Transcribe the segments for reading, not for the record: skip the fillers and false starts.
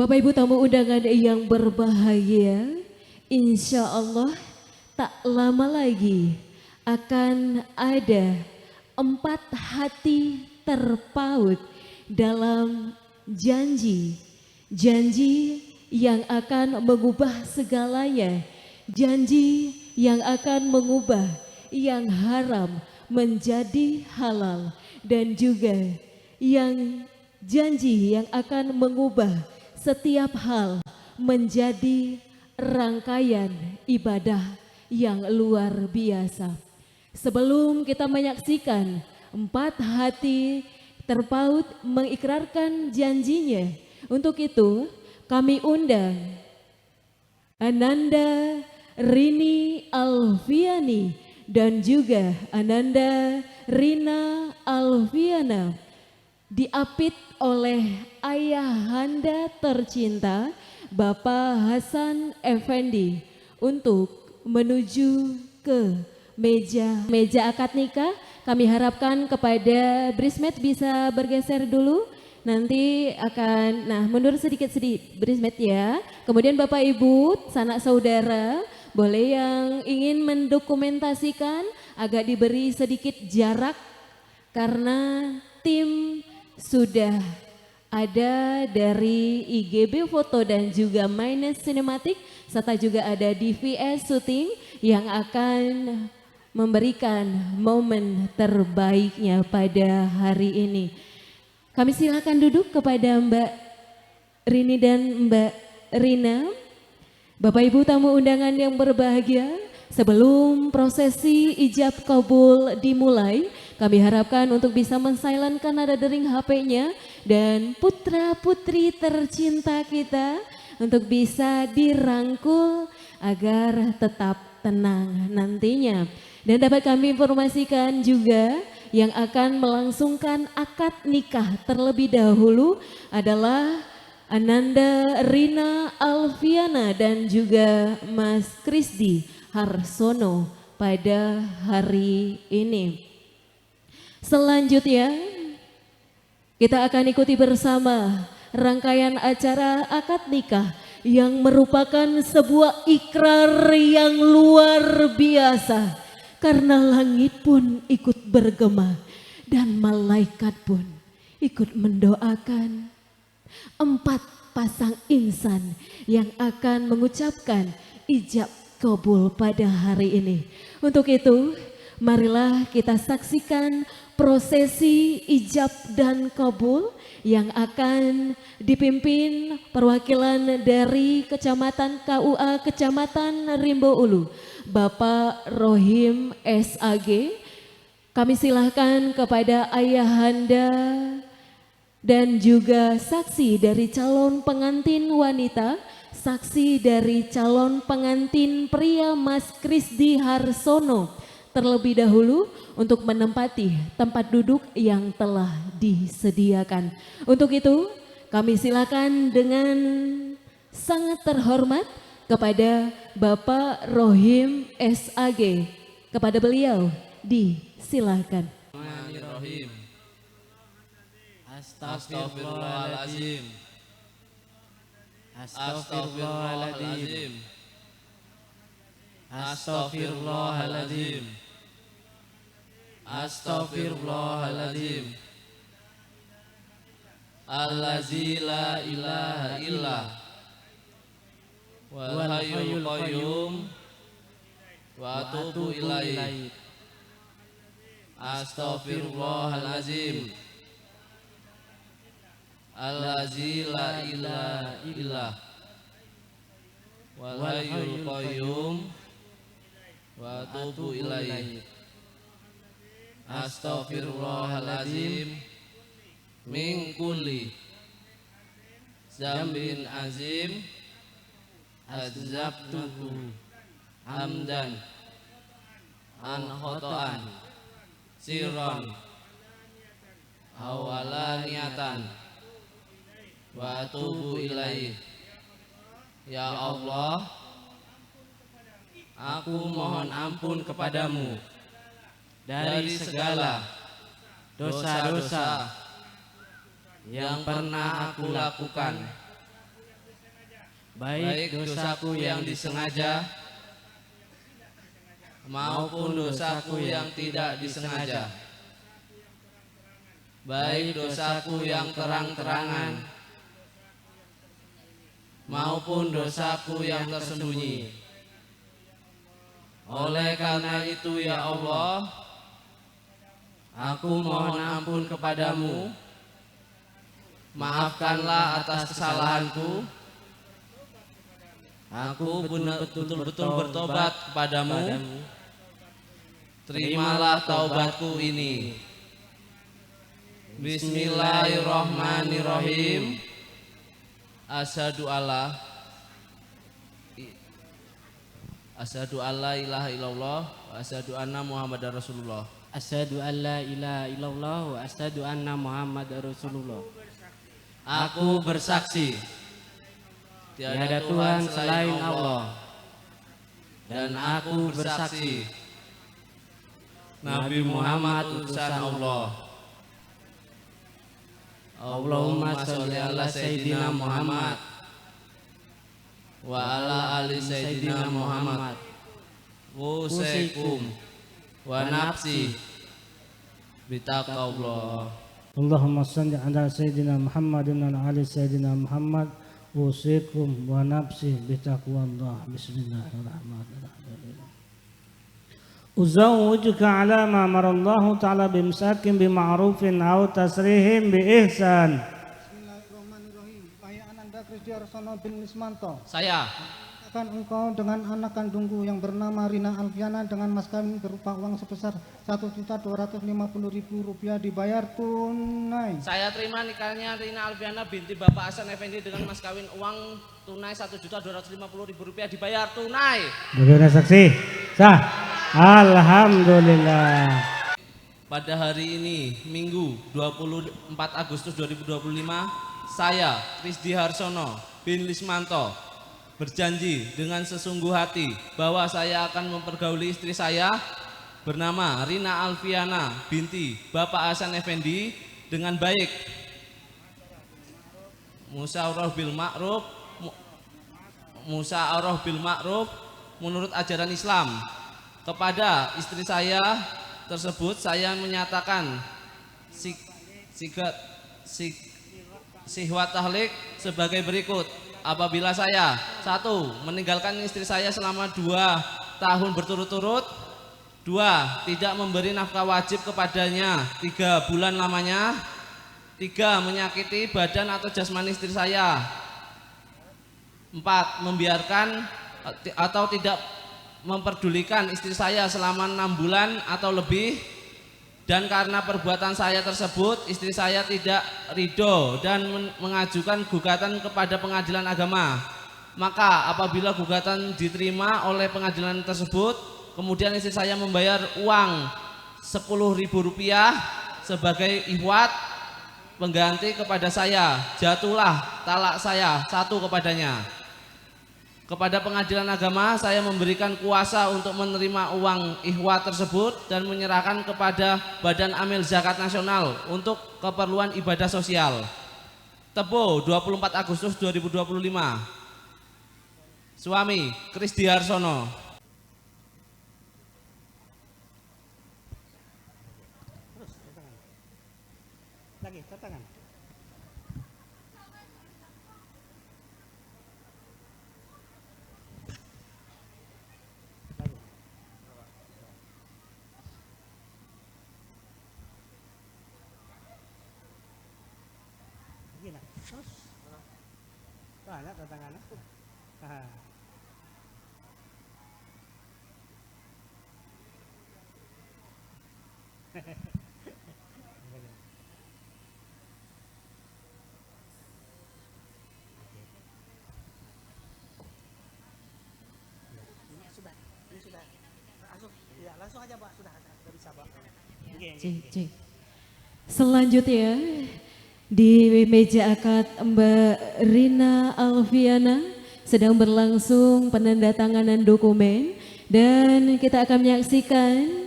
Bapak Ibu tamu undangan yang berbahagia, insya Allah tak lama lagi akan ada 4 hati terpaut dalam janji. Janji yang akan mengubah segalanya, janji yang akan mengubah yang haram menjadi halal, dan juga yang janji yang akan mengubah setiap hal menjadi rangkaian ibadah yang luar biasa. Sebelum kita menyaksikan 4 hati terpaut mengikrarkan janjinya, untuk itu kami undang Ananda Rini Alfiani dan juga Ananda Rina Alfiana, diapit oleh ayahanda tercinta Bapak Hasan Effendi untuk menuju ke meja akad nikah. Kami harapkan kepada bridesmaid bisa bergeser dulu, nanti akan mundur sedikit bridesmaid ya. Kemudian Bapak Ibu sanak saudara boleh yang ingin mendokumentasikan agak diberi sedikit jarak karena tim sudah ada dari IGB Foto dan juga Minus Cinematic, serta juga ada DVS Shooting yang akan memberikan momen terbaiknya pada hari ini. Kami silakan duduk kepada Mbak Rini dan Mbak Rina. Bapak Ibu tamu undangan yang berbahagia, sebelum prosesi ijab kabul dimulai, kami harapkan untuk bisa mensilentkan nada dering HP-nya dan putra putri tercinta kita untuk bisa dirangkul agar tetap tenang nantinya. Dan dapat kami informasikan juga yang akan melangsungkan akad nikah terlebih dahulu adalah Ananda Rina Alfiana dan juga Mas Krisdi Harsono pada hari ini. Selanjutnya kita akan ikuti bersama rangkaian acara akad nikah yang merupakan sebuah ikrar yang luar biasa, karena langit pun ikut bergema dan malaikat pun ikut mendoakan 4 pasang insan yang akan mengucapkan ijab kabul pada hari ini. Untuk itu marilah kita saksikan prosesi ijab dan kabul yang akan dipimpin perwakilan dari Kecamatan KUA Kecamatan Rimbo Ulu, Bapak Rohim SAG. Kami silahkan kepada ayahanda dan juga saksi dari calon pengantin wanita, saksi dari calon pengantin pria Mas Krisdi Harsono terlebih dahulu untuk menempati tempat duduk yang telah disediakan. Untuk itu kami silakan dengan sangat terhormat kepada Bapak Rohim SAG. Kepada beliau disilakan. Astagfirullahaladzim. Astagfirullahaladzim. Astagfirullahaladzim. Astagfirullahaladzim. Allazi la ilaha illah wal hayyul qayyum wa atubu ilaih. Astagfirullahaladzim. Allazi la ilaha illah wal hayyul qayyum wa atubu ilaih. Astaghfirullahaladzim min kulli zambin azim azabtuhu amdan an khotoan sirron awalaniatan wa atubu ilaih. Ya Allah, aku mohon ampun kepadamu dari segala dosa-dosa yang pernah aku lakukan baik dosaku yang disengaja maupun dosaku yang tidak disengaja, baik dosaku yang terang-terangan maupun dosaku yang tersembunyi. Oleh karena itu ya Allah, aku mohon ampun kepadamu, maafkanlah atas kesalahanku. Aku betul-betul bertobat kepadamu. Terimalah taubatku ini. Bismillahirrahmanirrahim. Asyhadu alla ilaha illallah wa asyhadu anna Muhammadar Rasulullah. Asyhadu an la ilaha illallah wa asyhadu anna Muhammadar Rasulullah. Aku bersaksi tiada Tuhan selain Allah, dan aku bersaksi Nabi Muhammad utusan Allah. Allahumma sholli ala Sayyidina Muhammad wa ala ali Sayyidina Muhammad. Wusikum wa nafsi bitaqwallah. Allahumma salli ala Sayyidina Muhammadin wa ala ali Sayyidina Muhammad. Usikum wa nafsi bitaqwallah. Bismillahirrahmanirrahim. Uzawwijuka ala ma amarallahu ta'ala bimsakin bima'rufin aw tasrihim bi ihsan. Bismillahirrahmanirrahim. Wahai Ananda Krisdi Arsono bin Lismanto, Saya akan engkau dengan anak kandungku yang bernama Rina Alfiana dengan mas kawin berupa uang sebesar Rp1.250.000 dibayar tunai. Saya terima nikahnya Rina Alfiana binti Bapak Hasan Effendi dengan mas kawin uang tunai Rp1.250.000 dibayar tunai. Bagaimana saksi? Sah. Alhamdulillah. Pada hari ini, Minggu 24 Agustus 2025, saya Krisdi Harsono bin Lismanto berjanji dengan sesungguh hati bahwa saya akan mempergauli istri saya bernama Rina Alfiana binti Bapak Hasan Effendi dengan baik, musyawarah bil ma'ruf menurut ajaran Islam. Kepada istri saya tersebut saya menyatakan sihwat tahlik sebagai berikut. Apabila saya 1. meninggalkan istri saya selama 2 tahun berturut-turut, 2. tidak memberi nafkah wajib kepadanya 3 bulan lamanya, 3. menyakiti badan atau jasmani istri saya, 4. membiarkan atau tidak memperdulikan istri saya selama 6 bulan atau lebih, dan karena perbuatan saya tersebut istri saya tidak ridho dan mengajukan gugatan kepada pengadilan agama. Maka apabila gugatan diterima oleh pengadilan tersebut, kemudian istri saya membayar uang Rp10.000 sebagai ihwat pengganti kepada saya, jatuhlah talak saya 1 kepadanya. Kepada pengadilan agama saya memberikan kuasa untuk menerima uang ihwat tersebut dan menyerahkan kepada Badan Amil Zakat Nasional untuk keperluan ibadah sosial. Tebo 24 Agustus 2025. Suami Krisdi Harsono. Lagi, tangan. Banyak tantangannya. Langsung aja Pak, sudah bisa Pak. Cek. Selanjutnya di meja akad Mbak Rina Alfiana sedang berlangsung penandatanganan dokumen dan kita akan menyaksikan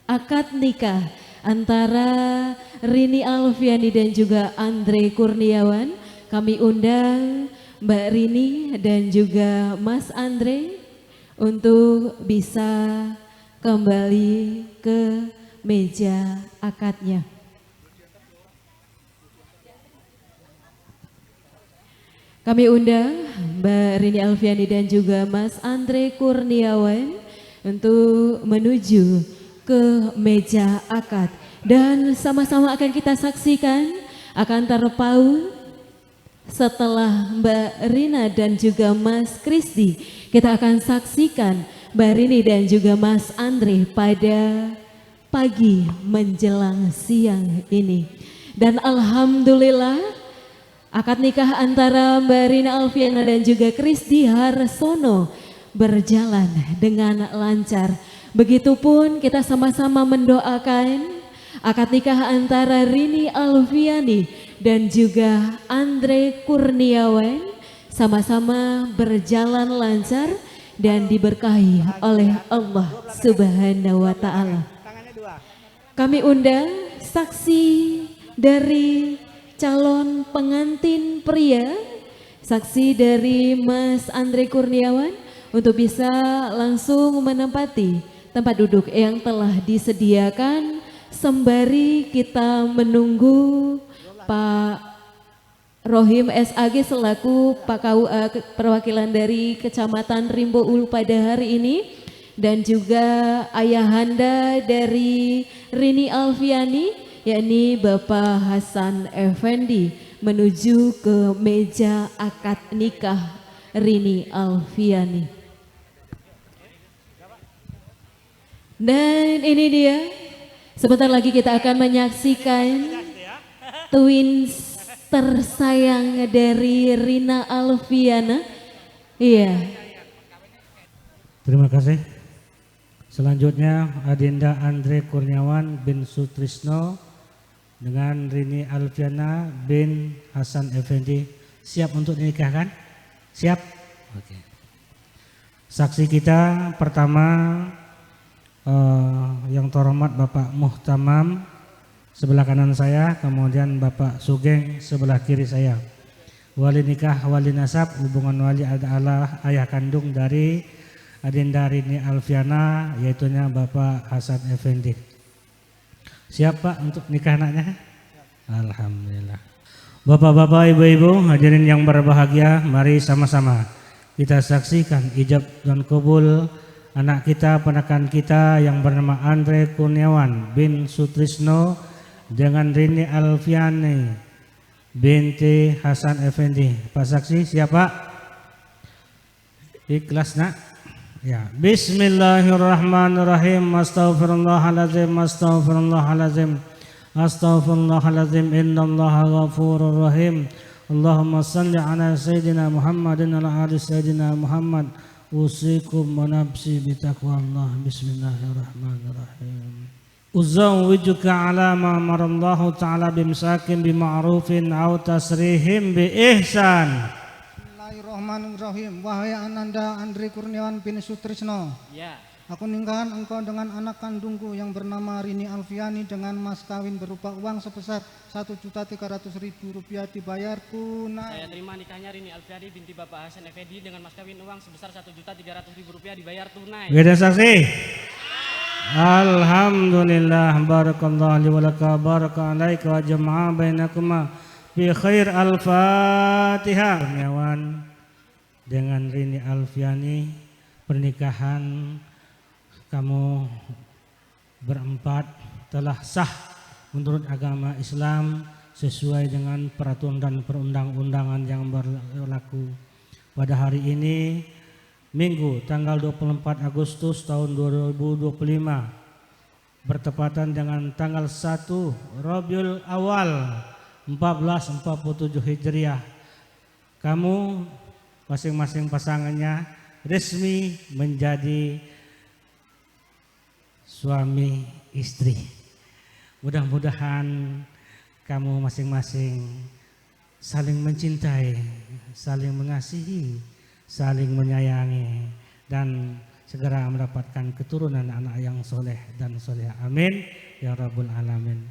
akad nikah antara Rini Alfiani dan juga Andre Kurniawan. Kami undang Mbak Rini dan juga Mas Andre untuk bisa kembali ke meja akadnya. Kami undang Mbak Rini Alfiani dan juga Mas Andre Kurniawan untuk menuju ke meja akad dan sama-sama akan kita saksikan akan terpaut setelah Mbak Rina dan juga Mas Krisdi. Kita akan saksikan Mbak Rini dan juga Mas Andre pada pagi menjelang siang ini. Dan alhamdulillah akad nikah antara Mbak Rina Alfiana dan juga Krisdi Harsono berjalan dengan lancar. Begitupun kita sama-sama mendoakan akad nikah antara Rini Alfiani dan juga Andre Kurniawan sama-sama berjalan lancar dan diberkahi oleh Allah Subhanahu wa taala. Kami undang saksi dari calon pengantin pria, saksi dari Mas Andre Kurniawan untuk bisa langsung menempati tempat duduk yang telah disediakan sembari kita menunggu Pak Rohim SAG selaku Pak KUA perwakilan dari Kecamatan Rimbo Ulu pada hari ini dan juga ayahanda dari Rini Alfiani yakni Bapak Hasan Effendi menuju ke meja akad nikah Rini Alfiani. Dan ini dia, sebentar lagi kita akan menyaksikan twins tersayang dari Rina Alfiana. Iya. Terima kasih. Selanjutnya Adinda Andre Kurniawan bin Sutrisno dengan Rini Alfiana bin Hasan Effendi siap untuk dinikahkan? Siap? Oke. Saksi kita pertama yang terhormat Bapak Muhtamam sebelah kanan saya, kemudian Bapak Sugeng sebelah kiri saya. Wali nikah, wali nasab, hubungan wali adalah ayah kandung dari Adinda Rini Alfiana, yaitunya Bapak Hasan Effendi. Siap Pak untuk nikah anaknya? Alhamdulillah. Bapak-bapak, ibu-ibu, hadirin yang berbahagia, mari sama-sama kita saksikan ijab dan kabul anak kita, ponakan kita yang bernama Andre Kurniawan bin Sutrisno dengan Rini Alfiani binti Hasan Effendi. Pak saksi siapa? Ikhlas nak? Ya. Bismillahirrahmanirrahim. Astaghfirullahaladzim. Astaghfirullahaladzim. Astaghfirullahaladzim. Innallaha ghafurur rahim. Allahumma salli ala Sayyidina Muhammadin ala ali Sayyidina Muhammad. Usikum wa nafsi bitaqwallah. Bismillahirrahmanirrahim. Uzawwijuka ala ma marallahu ta'ala bimsakin bima'rufin aw tasrihim bi ihsan. Bismillahirrahmanirrahim. Wahai Ananda Andre Kurniawan bin Sutrisno, Ya. aku nikahkan engkau dengan anak kandungku yang bernama Rini Alfiani dengan mas kawin berupa uang sebesar Rp1.300.000 dibayar tunai. Saya terima nikahnya Rini Alfiani binti Bapak Hasan Effendi dengan mas kawin uang sebesar Rp1.300.000 dibayar tunai. Beda saksi. Alhamdulillah, barakallahu li wa laka, baraka alaika wa jama'a bainakuma bi khair. Al-Fatihah. Kurniawan dengan Rini Alfiani, pernikahan kamu berempat telah sah menurut agama Islam sesuai dengan peraturan dan perundang-undangan yang berlaku. Pada hari ini Minggu tanggal 24 Agustus tahun 2025 bertepatan dengan tanggal 1 Rabiul Awal 1447 Hijriah, kamu masing-masing pasangannya resmi menjadi suami istri. Mudah-mudahan kamu masing-masing saling mencintai, saling mengasihi, saling menyayangi, dan segera mendapatkan keturunan anak yang soleh dan soleh. Amin ya rabbul alamin.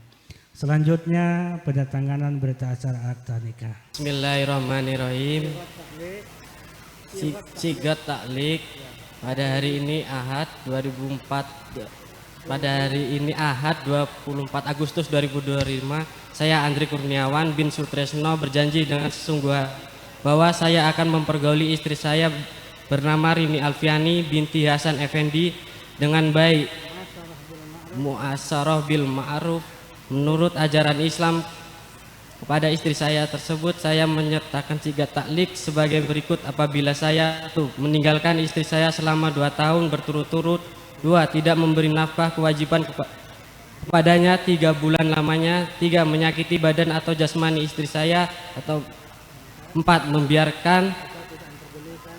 Selanjutnya pendatanganan berita acara akta nikah. Bismillahirrahmanirrahim. Sigat taklik pada hari ini Ahad 24 Agustus 2025, saya Andri Kurniawan bin Sutresno berjanji dengan sesungguhnya bahwa saya akan mempergauli istri saya bernama Rini Alfiani binti Hasan Effendi dengan baik, muasyarah bil ma'ruf menurut ajaran Islam. Kepada istri saya tersebut saya menyertakan sigat taklik sebagai berikut: apabila saya meninggalkan istri saya selama 2 tahun berturut-turut, 2 tidak memberi nafkah kewajiban kepadanya 3 bulan lamanya, 3 menyakiti badan atau jasmani istri saya, atau 4 membiarkan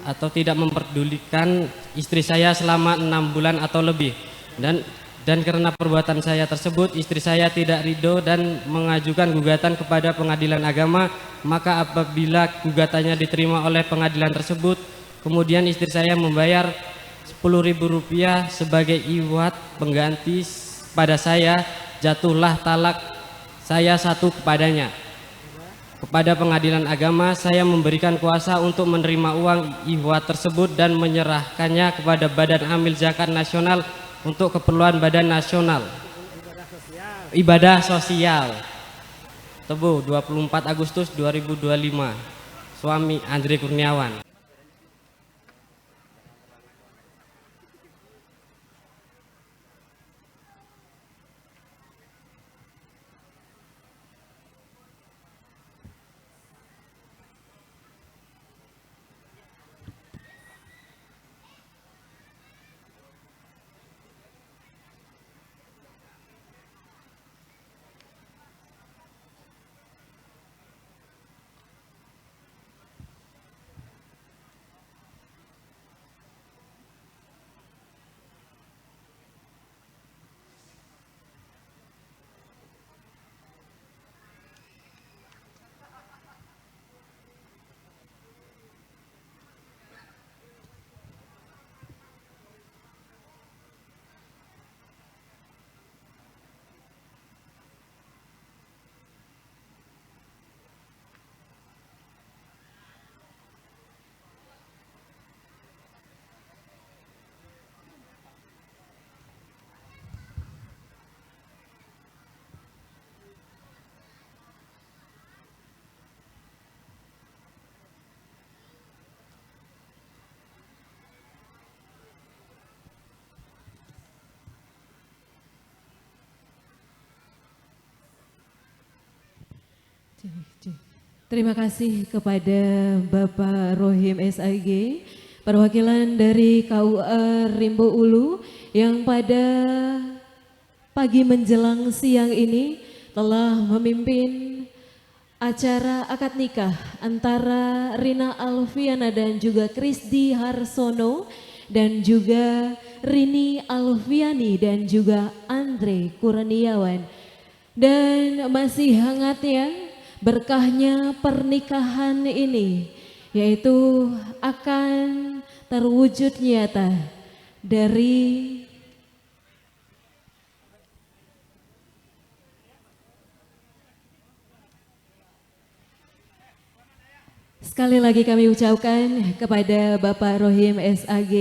atau tidak memperdulikan istri saya selama 6 bulan atau lebih. Dan karena perbuatan saya tersebut istri saya tidak ridho dan mengajukan gugatan kepada pengadilan agama, maka apabila gugatannya diterima oleh pengadilan tersebut, kemudian istri saya membayar Rp10.000 sebagai iwat pengganti pada saya, jatuhlah talak saya 1 kepadanya. Kepada pengadilan agama saya memberikan kuasa untuk menerima uang iwat tersebut dan menyerahkannya kepada Badan Amil Zakat Nasional untuk keperluan Badan Nasional Ibadah Sosial. Tebu 24 Agustus 2025. Suami Andri Kurniawan. Terima kasih kepada Bapak Rohim SAG, perwakilan dari KUA Rimbo Ulu yang pada pagi menjelang siang ini telah memimpin acara akad nikah antara Rina Alfiana dan juga Krisdi Harsono, dan juga Rini Alfiani dan juga Andre Kurniawan. Dan masih hangatnya berkahnya pernikahan ini, yaitu akan terwujud nyata dari sekali lagi kami ucapkan kepada Bapak Rohim SAG,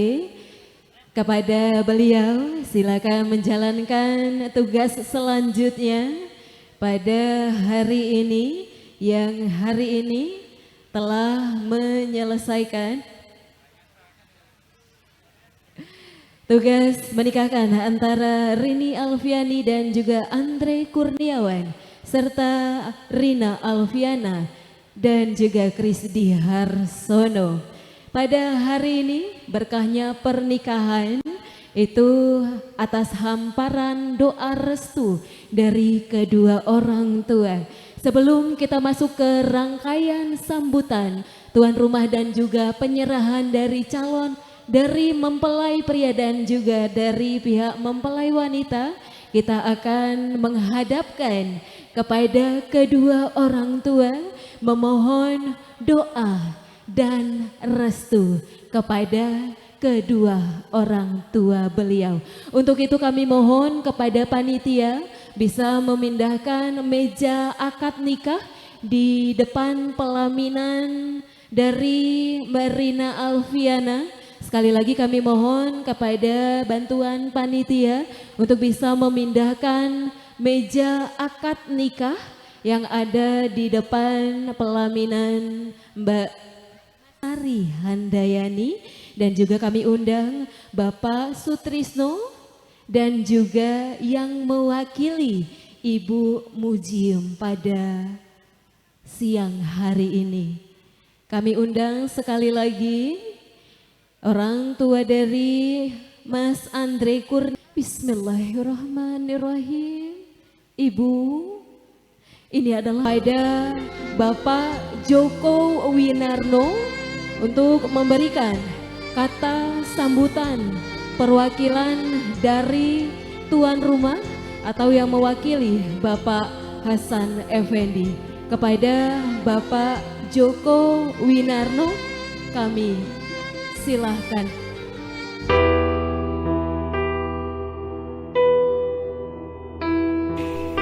kepada beliau silakan menjalankan tugas selanjutnya pada hari ini, yang hari ini telah menyelesaikan tugas menikahkan antara Rini Alfiani dan juga Andre Kurniawan, serta Rina Alfiana dan juga Krisdi Harsono. Pada hari ini berkahnya pernikahan itu atas hamparan doa restu dari kedua orang tua. Sebelum kita masuk ke rangkaian sambutan tuan rumah dan juga penyerahan dari calon dari mempelai pria dan juga dari pihak mempelai wanita, kita akan menghadapkan kepada kedua orang tua memohon doa dan restu kepada kedua orang tua beliau. Untuk itu kami mohon kepada panitia bisa memindahkan meja akad nikah di depan pelaminan dari Marina Alfiana. Sekali lagi kami mohon kepada bantuan panitia untuk bisa memindahkan meja akad nikah yang ada di depan pelaminan Mbak Ari Handayani, dan juga kami undang Bapak Sutrisno dan juga yang mewakili Ibu Mujium pada siang hari ini. Kami undang sekali lagi orang tua dari Mas Andre Kurnia. Bismillahirrahmanirrahim. Ibu, ini adalah pada Bapak Joko Winarno untuk memberikan kata sambutan perwakilan dari tuan rumah atau yang mewakili Bapak Hasan Effendi. Kepada Bapak Joko Winarno kami silahkan.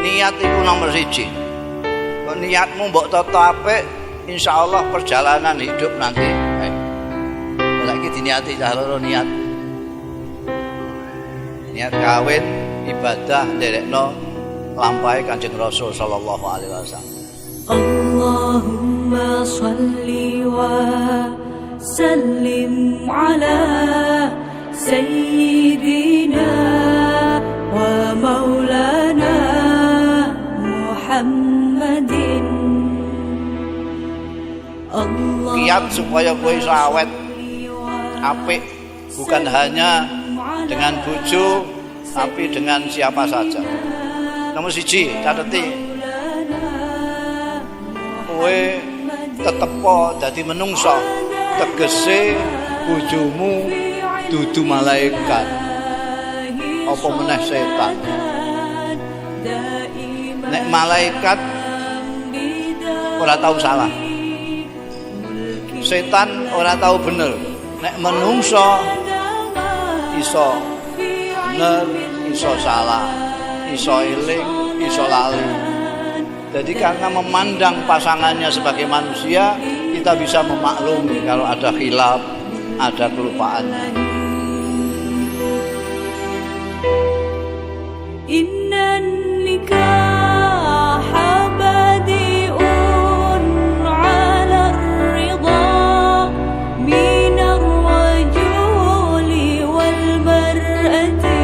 Niat itu nomor 1. Kalau niatmu mbok tata apik, insyaallah perjalanan hidup nanti. Lagi diniati cah niat. Niat kawin, ibadah nderekno lampahe Kanjeng Rasul sallallahu alaihi wasallam. Allahumma shalli wa sallim ala sayyidina wa maulana Muhammadin. Kiat supaya kowe iso awet apik, bukan hanya dengan bojo tapi dengan siapa saja. Nomor 1, cateti kowe tetep dadi menungso, tegese bojomu dudu malaikat apa meneh setan. Nek malaikat ora tahu salah, setan ora tahu bener. Nek menungso iso bener, iso salah, iso eling, iso lali. Jadi karena memandang pasangannya sebagai manusia, kita bisa memaklumi kalau ada khilaf, ada kelupaan. Innan nikaha badi'un 'ala ar-ridha min ar-rajuli wal mar'ati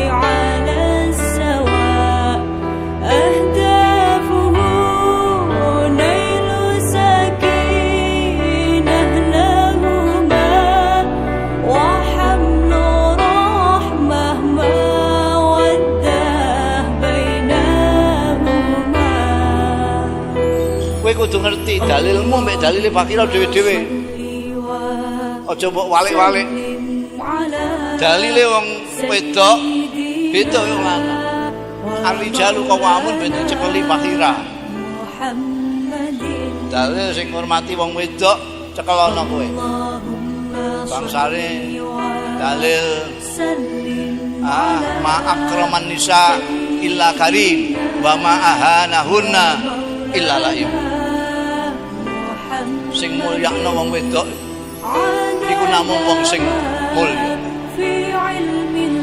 'ala as-sawa' ahdafuhu nailu sakinah lahuma wa hamlu rahmah mawaddah bainahuma. Kowe kudu ngerti dalilmu mek dalile fakira dhewe-dhewe. Aja mbok walik-walik. Dalile wong wedok beda yo lanang. Ar-rijalu qawwamun ben cekeli fakira. Dalil sing ngurmati wong wedok cekelono kowe. Bangsane dalil ma akraman nisa illa karim wa ma ahanahunna illa laim. Sing mulyakno wong wedok iku namung wong sing mulya.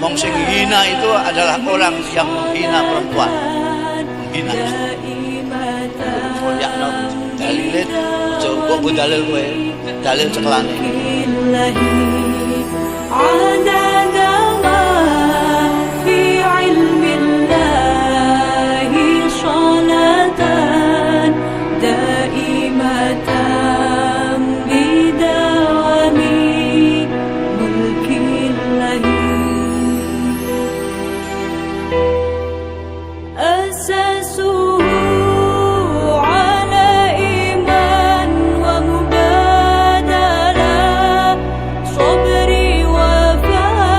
Wong sing hina itu adalah orang yang menghina perempuan, menghina istri. Mulyakno dalile coba dalil kowe, dalil cekelane. صبري وفاء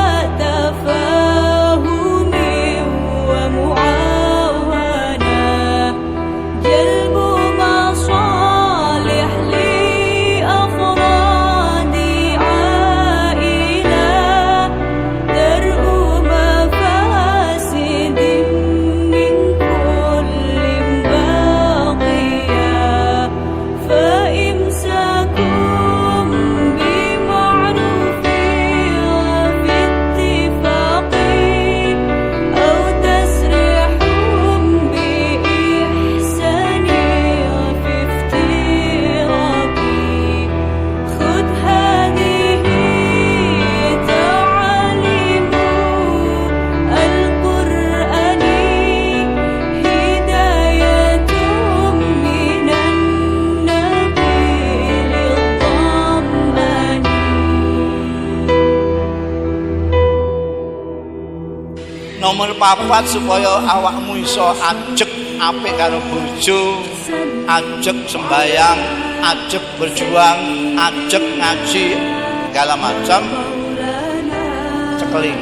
Nomor 4 supaya awakmu iso ajeg apik karo bojo, ajeg sembayang, ajeg berjuang, ajeg ngaji segala macam. Cekeling.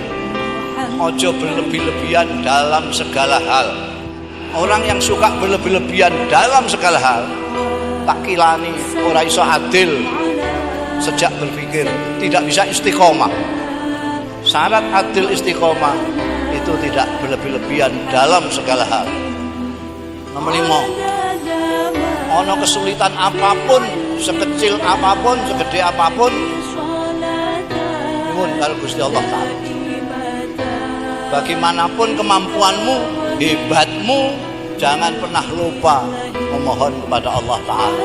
Ojo berlebih-lebihan dalam segala hal. Orang yang suka berlebih-lebihan dalam segala hal, tak kilani ora iso adil sejak berpikir, tidak bisa istiqomah. Syarat adil istiqomah itu tidak berlebih-lebihan dalam segala hal. Nomor 5, ono kesulitan apapun, sekecil apapun, segede apapun, nyuwun karo Gusti Allah Ta'ala. Bagaimanapun kemampuanmu, hebatmu, jangan pernah lupa memohon kepada Allah Ta'ala.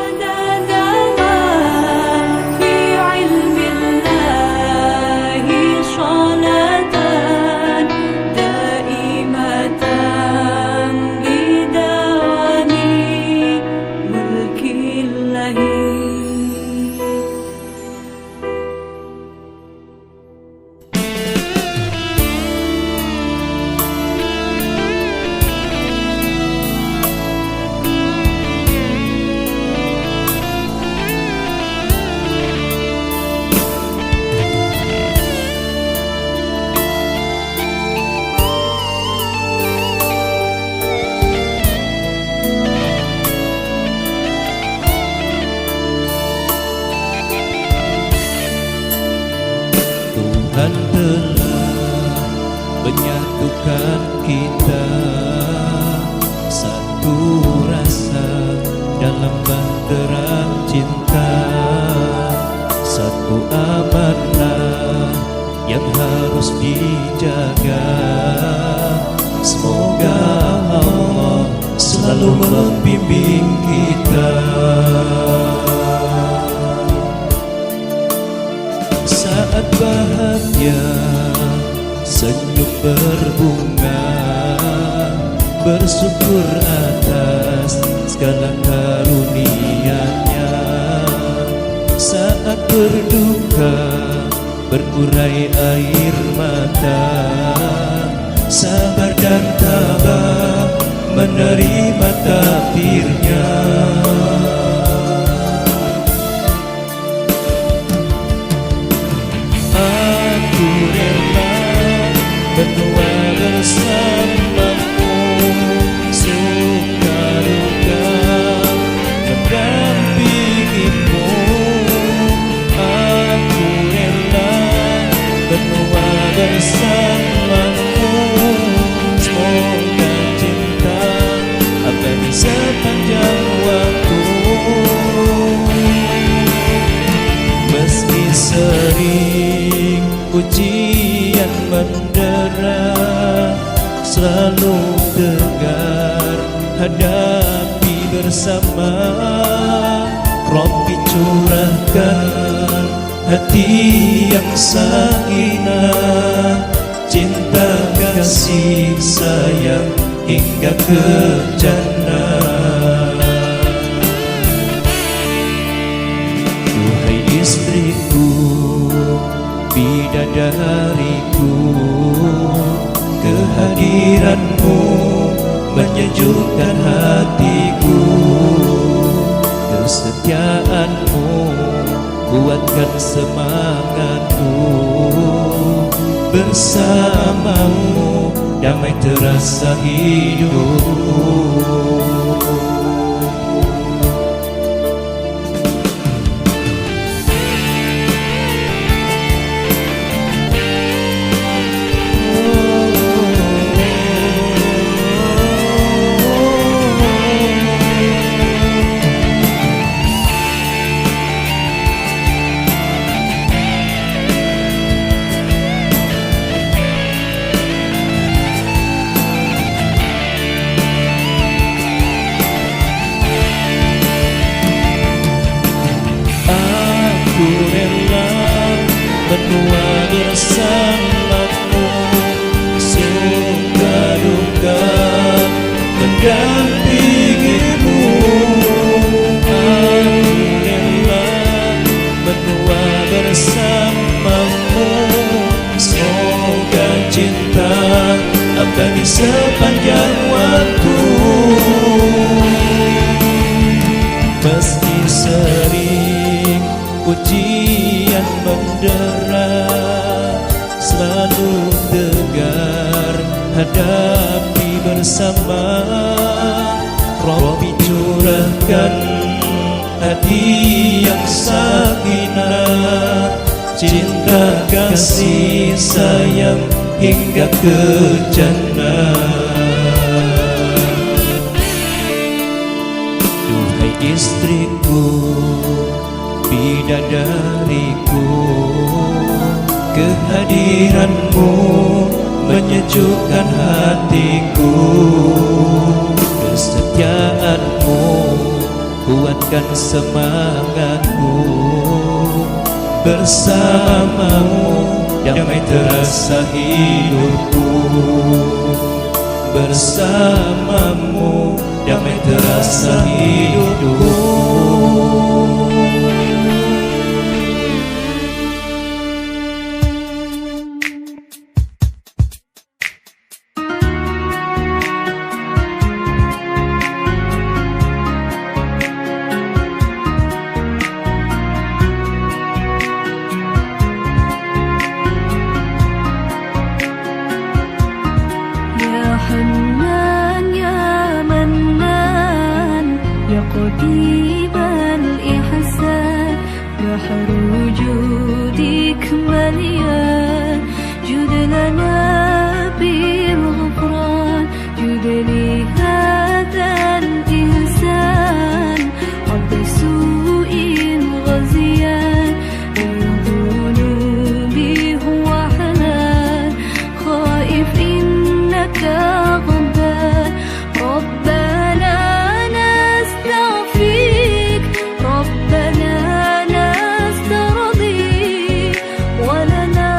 Tuhan telah menyatukan kita satu rasa dalam bahtera cinta, satu amanah yang harus dijaga. Semoga Allah selalu membimbing kita. Saat bahagia senyum berbunga, bersyukur atas segala karunia-Nya. Saat berduka berurai air mata, sabar dan tabah menerima takdirnya. Berdua bersamamu, suka duka mendampingimu. Aku rela berdua bersamamu. Semoga cinta abadi sepanjang waktu. Meski sering ujian mendera, selalu tegar hadapi bersama. Rabbi curahkan hati yang sakinah, cinta kasih sayang hingga ke jannah. Duhai istriku, bidadariku, kehadiranmu menyejukkan hatiku. Kesetiaanmu kuatkan semangatku. Bersamamu damai terasa hidup. Berdua bersamamu, suka duka mendampingimu. Aku rela berdua bersamamu. Semoga cinta dalam kami sepanjang waktu. Meski sering ujian mendera, selalu tegar hadapi bersama. Rabbi curahkan hati yang sakinah, cinta kasih sayang hingga ke jannah. Duhai istriku, bidadariku, kehadiranmu menyejukkan hatiku. Kesetiaanmu kuatkan semangatku. Bersamamu damai terasa hidupku. Bersamamu damai terasa hidupku. Ya Hannan ya Mannan ya Qadibal Ihsan, bahru judik malian, jud lana bil ghufran, jud li hadzal insan, abd su'in ghaziyan, dhunubi huwa hanan, khaif غضبان. ربنا نستغفرك، ربنا نسترضيك، ولنا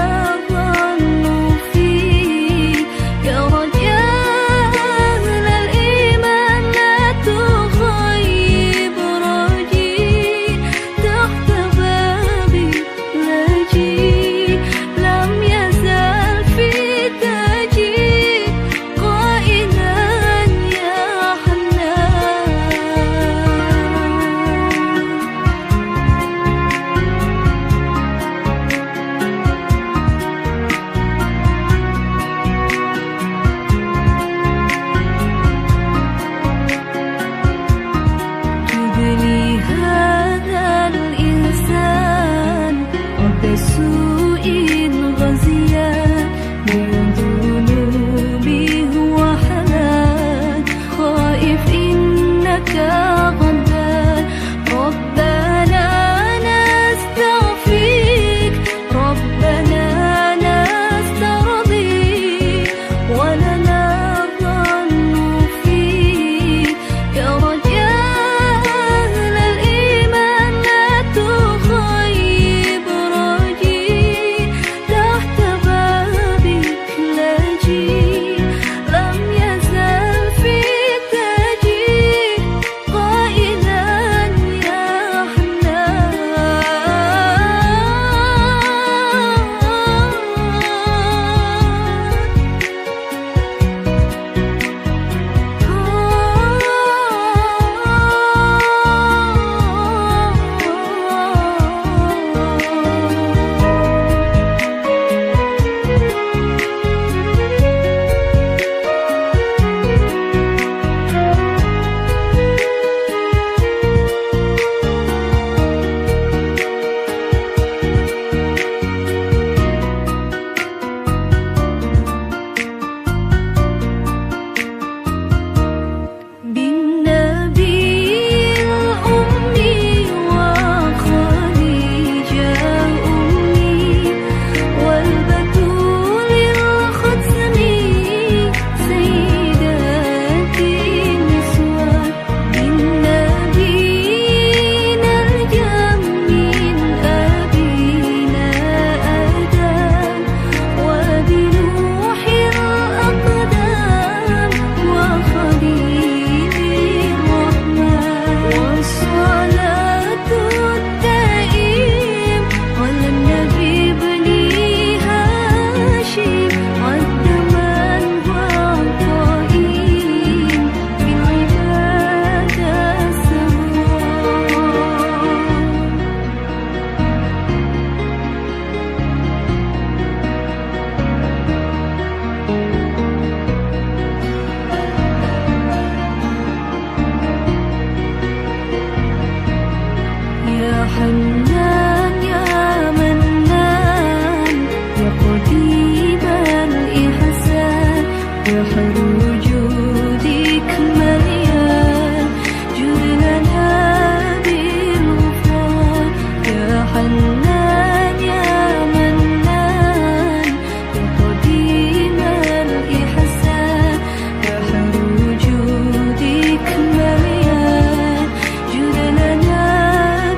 حنان يا منان يا قديم الإحسان بحر وجودك مليان جود لنا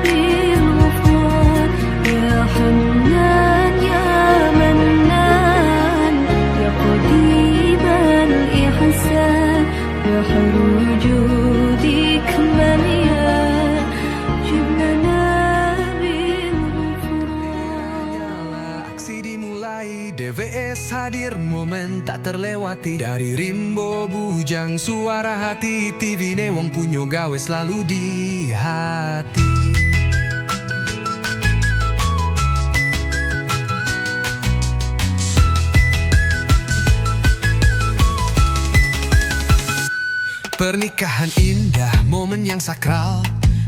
بالغفران يا حنان يا منان يا قديم الإحسان بحر وجودك مليان جود لنا Aksi dimulai, DWS hadir, momen tak terlewati. Dari Rimbo Bujang, suara hati, TV Newong Punyo gawe selalu di hati. Pernikahan indah, momen yang sakral.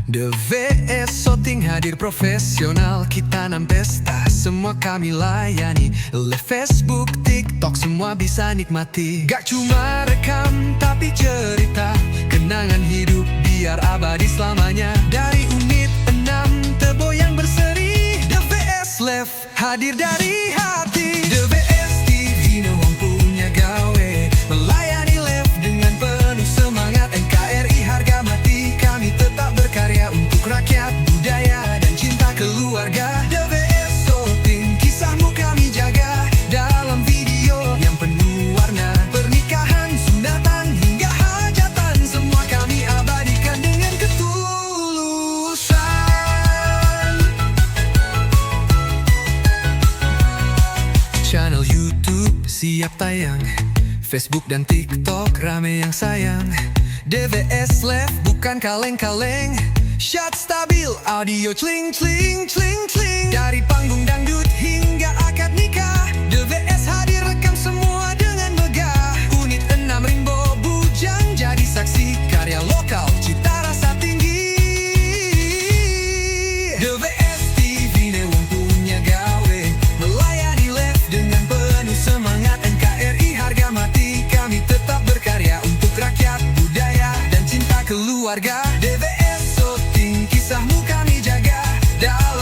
The VS Shooting hadir profesional. Kita nam pesta, semua kami layani. Live Facebook, TikTok, semua bisa nikmati. Gak cuma rekam, tapi cerita kenangan hidup biar abadi selamanya. Dari unit 6, Tebo yang berseri. The VS Live hadir dari hati. The VS TV Newong punya gawe, melayani live dengan penuh semangat. NKRI harga mati, kami tetap berkarya untuk rakyat, budaya dan cinta keluarga. The VS Shooting, kisahmu kami jaga dalam video yang penuh warna. Pernikahan, sunatan hingga hajatan, semua kami abadikan dengan ketulusan. Channel YouTube siap tayang, Facebook dan TikTok rame yang sayang. DWS Live bukan kaleng-kaleng, shot stabil, audio cling cling cling cling. Dari panggung dangdut hingga akad nikah, DWS hadir rekam semua dengan megah. Unit 6 Rimbo Bujang jadi saksi karya lokal, cita rasa tinggi. DWS TV Newong punya gawe, melayani live dengan penuh semangat. NKRI harga mati, kami tetap berkarya untuk rakyat, budaya dan cinta keluarga. DWS Shooting, kisahmu kami jaga dalam